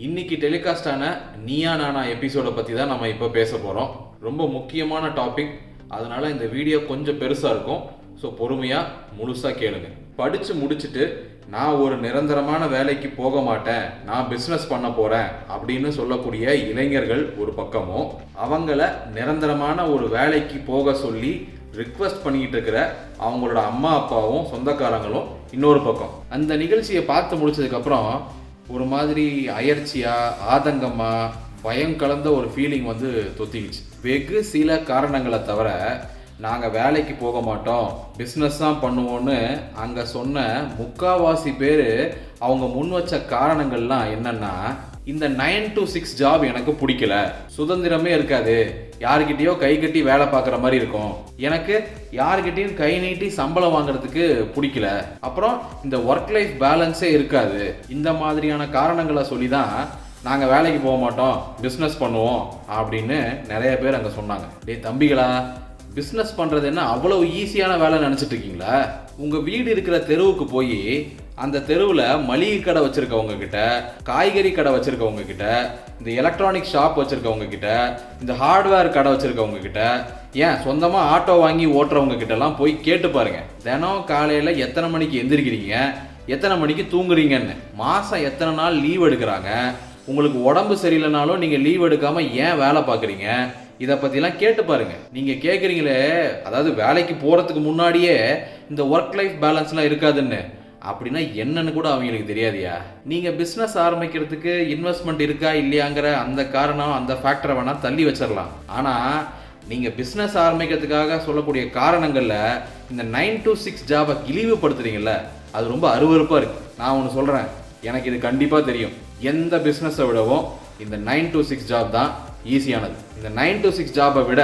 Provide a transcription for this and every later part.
இன்னைக்கு டெலிகாஸ்ட் ஆன நீயா நானா எபிசோடை பற்றி தான் நம்ம இப்போ பேச போகிறோம். ரொம்ப முக்கியமான டாபிக், அதனால இந்த வீடியோ கொஞ்சம் பெருசாக இருக்கும். ஸோ பொறுமையாக முழுசாக கேளுங்க. படித்து முடிச்சுட்டு நான் ஒரு நிரந்தரமான வேலைக்கு போக மாட்டேன், நான் பிஸ்னஸ் பண்ண போகிறேன் அப்படின்னு சொல்லக்கூடிய இளைஞர்கள் ஒரு பக்கமும், அவங்கள நிரந்தரமான ஒரு வேலைக்கு போக சொல்லி ரிக்வெஸ்ட் பண்ணிக்கிட்டு இருக்கிற அவங்களோட அம்மா அப்பாவும் சொந்தக்காரங்களும் இன்னொரு பக்கம். அந்த நிகழ்ச்சியை பார்த்து முடிச்சதுக்கப்புறம் ஒரு மாதிரி அயற்சியா, ஆதங்கமா, பயம் கலந்த ஒரு ஃபீலிங் வந்து தொத்திக்கிச்சு. வெகு சில காரணங்களை தவிர நாங்கள் வேலைக்கு போக மாட்டோம், பிஸ்னஸ் தான் பண்ணுவோன்னு அங்கே சொன்ன முக்காவாசி பேர் அவங்க முன் வச்ச காரணங்கள்லாம் என்னன்னா, இந்த 9 to 6 ஜாப் எனக்கு பிடிக்கல, சுதந்திரமே இருக்காது, யாருக்கிட்டேயோ கை கட்டி வேலை பார்க்குற மாதிரி இருக்கும், எனக்கு யாருக்கிட்டையும் கை நீட்டி சம்பளம் வாங்குறதுக்கு பிடிக்கல, அப்புறம் இந்த ஒர்க் லைஃப் பேலன்ஸே இருக்காது, இந்த மாதிரியான காரணங்களை சொல்லி தான் நாங்கள் வேலைக்கு போக மாட்டோம், பிஸ்னஸ் பண்ணுவோம் அப்படின்னு நிறைய பேர் அங்கே சொன்னாங்க. டேய் தம்பிகளா, பிஸ்னஸ் பண்ணுறது என்ன அவ்வளோ ஈஸியான வேலை நினச்சிட்டு இருக்கீங்களா? உங்கள் வீடு இருக்கிற தெருவுக்கு போய் அந்த தெருவில் மளிகை கடை வச்சுருக்கவங்க கிட்ட, காய்கறி கடை வச்சுருக்கவங்க கிட்ட, இந்த எலக்ட்ரானிக் ஷாப் வச்சுருக்கவங்க கிட்ட, இந்த ஹார்ட்வேர் கடை வச்சுருக்கவங்க கிட்ட, ஏன் சொந்தமாக ஆட்டோ வாங்கி ஓட்டுறவங்க கிட்டலாம் போய் கேட்டு பாருங்க, தினம் காலையில் எத்தனை மணிக்கு எந்திரிக்கிறீங்க, எத்தனை மணிக்கு தூங்குறீங்கன்னு, மாதம் எத்தனை நாள் லீவ் எடுக்கிறாங்க, உங்களுக்கு உடம்பு சரியில்லைனாலும் நீங்கள் லீவ் எடுக்காமல் ஏன் வேலை பார்க்குறீங்க, இதை பற்றிலாம் கேட்டு பாருங்க. நீங்கள் கேட்குறீங்களே, அதாவது வேலைக்கு போகிறதுக்கு முன்னாடியே இந்த ஒர்க் லைஃப் பேலன்ஸ்லாம் இருக்காதுன்னு, அப்படின்னா என்னன்னு கூட அவங்களுக்கு தெரியாதியா? நீங்கள் பிஸ்னஸ் ஆரம்பிக்கிறதுக்கு இன்வெஸ்ட்மெண்ட் இருக்கா இல்லையாங்கிற அந்த காரணம், அந்த ஃபேக்டரை வேணால் தள்ளி வச்சிடலாம். ஆனால் நீங்கள் பிஸ்னஸ் ஆரம்பிக்கிறதுக்காக சொல்லக்கூடிய காரணங்களில் இந்த 9 to 6 ஜாபை இழிவுபடுத்துறீங்கல்ல, அது ரொம்ப அருவருப்பாக இருக்குது. நான் ஒன்று சொல்கிறேன், எனக்கு இது கண்டிப்பாக தெரியும். எந்த பிஸ்னஸை விடவும் இந்த 9 to 6 ஜாப் தான் ஈஸியானது. இந்த 9 to 6 ஜாபை விட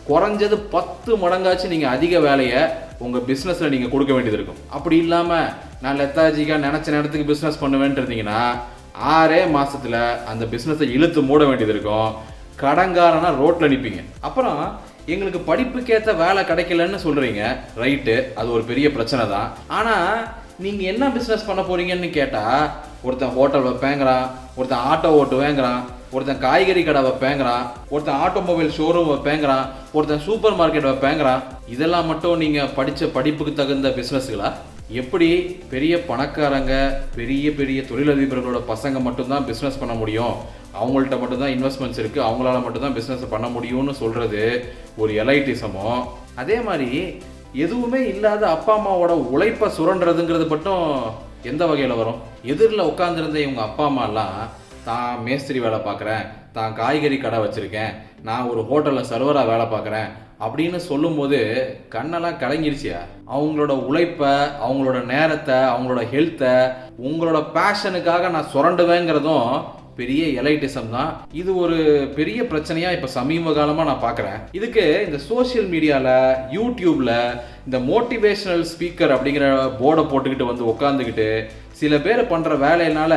குறைஞ்சது 10 மடங்காச்சு நீங்கள் அதிக வேலையை உங்கள் பிஸ்னஸில் நீங்கள் கொடுக்க வேண்டியது இருக்கும். அப்படி இல்லாமல் நான் லெத்தாஜிக்காக நினச்ச நேரத்துக்கு பிஸ்னஸ் பண்ணுவேன்ட்டு இருந்தீங்கன்னா 6 மாதத்தில் அந்த பிஸ்னஸை இழுத்து மூட வேண்டியது இருக்கும். கடங்காரனா ரோட்டில் நிற்பீங்க. அப்புறம் எங்களுக்கு படிப்புக்கேற்ற வேலை கிடைக்கலன்னு சொல்கிறீங்க, ரைட்டு, அது ஒரு பெரிய பிரச்சனை தான். ஆனால் நீங்கள் என்ன பிஸ்னஸ் பண்ண போகிறீங்கன்னு கேட்டால், ஒருத்தன் ஹோட்டல் வைப்பேங்கிறான், ஒருத்தன் ஆட்டோ ஓட்டுவேங்கிறான், ஒருத்தன் காய்கறி கடை வைப்பேங்கிறான், ஒருத்தன் ஆட்டோமொபைல் ஷோரூம் வைப்பேங்கிறான், ஒருத்தன் சூப்பர் மார்க்கெட் வைப்பேங்கிறான். இதெல்லாம் மட்டும் நீங்கள் படித்த படிப்புக்கு தகுந்த பிஸ்னஸ்களா? எப்படி பெரிய பணக்காரங்க, பெரிய பெரிய தொழிலதிபர்களோட பசங்க மட்டும்தான் பிஸ்னஸ் பண்ண முடியும், அவங்கள்ட்ட மட்டும்தான் இன்வெஸ்ட்மெண்ட்ஸ் இருக்குது, அவங்களால மட்டும்தான் பிஸ்னஸ் பண்ண முடியும்னு சொல்கிறது ஒரு எலைட்டிசமோ, அதே மாதிரி எதுவுமே இல்லாத அப்பா அம்மாவோட உழைப்பை சுரண்டுறதுங்கிறது மட்டும் எந்த வகையில் வரும்? எதிரில் உட்காந்துருந்த இவங்க அப்பா அம்மாலாம் தான் மேஸ்திரி வேலை பார்க்குறேன், தான் காய்கறி கடை வச்சுருக்கேன், நான் ஒரு ஹோட்டலில் சர்வராக வேலை பார்க்குறேன் அப்படின்னு சொல்லும்போது கண்ணெல்லாம் கலங்கிருச்சியா? அவங்களோட உழைப்பை, அவங்களோட நேரத்தை, அவங்களோட ஹெல்த்தை, உங்களோட பேஷனுக்காக நான் சுரண்டுவேங்கிறதும் பெரிய எலைட்டிசம் தான். இது ஒரு பெரிய பிரச்சனையாக இப்போ சமீப காலமாக நான் பார்க்குறேன். இதுக்கு இந்த சோஷியல் மீடியாவில், யூடியூப்பில் இந்த மோட்டிவேஷனல் ஸ்பீக்கர் அப்படிங்கிற போர்டை போட்டுக்கிட்டு வந்து உட்காந்துக்கிட்டு சில பேர் பண்ணுற வேலையினால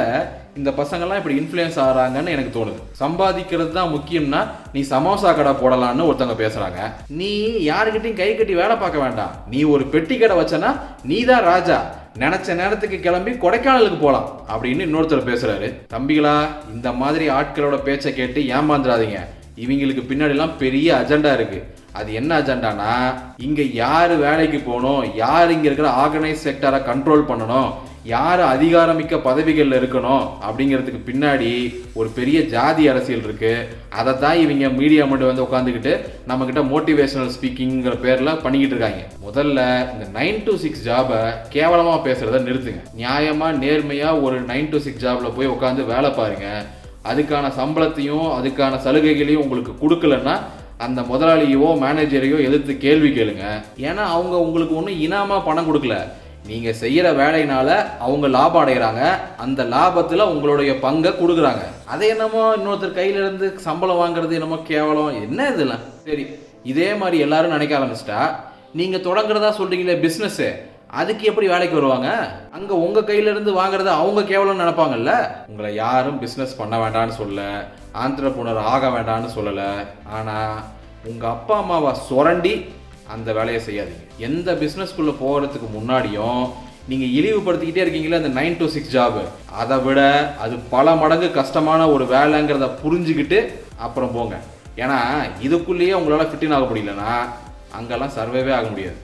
இந்த பசங்கள்லாம் இப்படி இன்ஃப்ளூயன்ஸ் ஆகிறாங்கன்னு எனக்கு தோணுது. சம்பாதிக்கிறது தான் முக்கியம்னா நீ சமோசா கடை போடலான்னு ஒருத்தவங்க பேசுகிறாங்க. நீ யாருக்கிட்டையும் கை கட்டி வேலை பார்க்க வேண்டாம், நீ ஒரு பெட்டி கடை வச்சனா நீ தான் ராஜா, நினைச்ச நேரத்துக்கு கிளம்பி கொடைக்கானலுக்கு போகலாம் அப்படின்னு இன்னொருத்தர் பேசுறாரு. தம்பிகளா, இந்த மாதிரி ஆட்களோட பேச்சை கேட்டு ஏமாந்துடாதீங்க. இவங்களுக்கு பின்னாடிலாம் பெரிய அஜெண்டா இருக்கு. அது என்ன அஜெண்டானா, இங்க யாரு வேலைக்கு போகணும், யார் இங்க இருக்கிற ஆர்கனைஸ் செக்டரை கண்ட்ரோல் பண்ணணும், யார் அதிகாரமிக்க பதவிகளில் இருக்கணும் அப்படிங்கிறதுக்கு பின்னாடி ஒரு பெரிய ஜாதி அரசியல் இருக்கு. அதை தான் இவங்க மீடியா மட்டும் வந்து உட்காந்துக்கிட்டு நம்மக்கிட்ட மோட்டிவேஷனல் ஸ்பீக்கிங்கிற பேரில் பண்ணிக்கிட்டு இருக்காங்க. முதல்ல இந்த 9 to 6 ஜாபை கேவலமாக பேசுகிறத நிறுத்துங்க. நியாயமாக நேர்மையாக ஒரு 9 to 6 ஜாபில் போய் உட்காந்து வேலை பாருங்க. அதுக்கான சம்பளத்தையும் அதுக்கான சலுகைகளையும் உங்களுக்கு கொடுக்கலன்னா அந்த முதலாளியோ மேனேஜரையோ எதிர்த்து கேள்வி கேளுங்க. ஏன்னா அவங்க உங்களுக்கு ஒன்றும் இனாமா பணம் கொடுக்கல, நீங்கள் செய்கிற வேலையினால அவங்க லாபம் அடைகிறாங்க, அந்த லாபத்தில் உங்களுடைய பங்கை கொடுக்குறாங்க. அதை என்னமோ இன்னொருத்தர் கையிலேருந்து சம்பளம் வாங்குறது என்னமோ கேவலம், என்ன இதெல்லாம்? சரி, இதே மாதிரி எல்லாரும் நினைக்க ஆரம்பிச்சிட்டா நீங்கள் தொடங்குறதா சொல்கிறீங்களே பிஸ்னஸ்ஸு, அதுக்கு எப்படி வேலைக்கு வருவாங்க? அங்கே உங்கள் கையிலேருந்து வாங்குறத அவங்க கேவலம் நினைப்பாங்கல்ல. உங்களை யாரும் பிஸ்னஸ் பண்ண வேண்டான்னு சொல்ல, ஆந்திரப்ரனர் ஆக வேண்டான்னு சொல்லலை. ஆனால் உங்கள் அப்பா அம்மாவை சுரண்டி அந்த வேலையை செய்யாதீங்க. எந்த பிஸ்னஸ்குள்ளே போகிறதுக்கு முன்னாடியும் நீங்கள் இழிவுபடுத்திக்கிட்டே இருக்கீங்களே அந்த 9 to 6 ஜாபு, அதை விட அது பல மடங்கு கஷ்டமான ஒரு வேலைங்கிறத புரிஞ்சுக்கிட்டு அப்புறம் போங்க. ஏன்னா இதுக்குள்ளேயே உங்களால் ஃபிட்டின் ஆக முடியலன்னா அங்கெல்லாம் சர்வேவே ஆக முடியாது.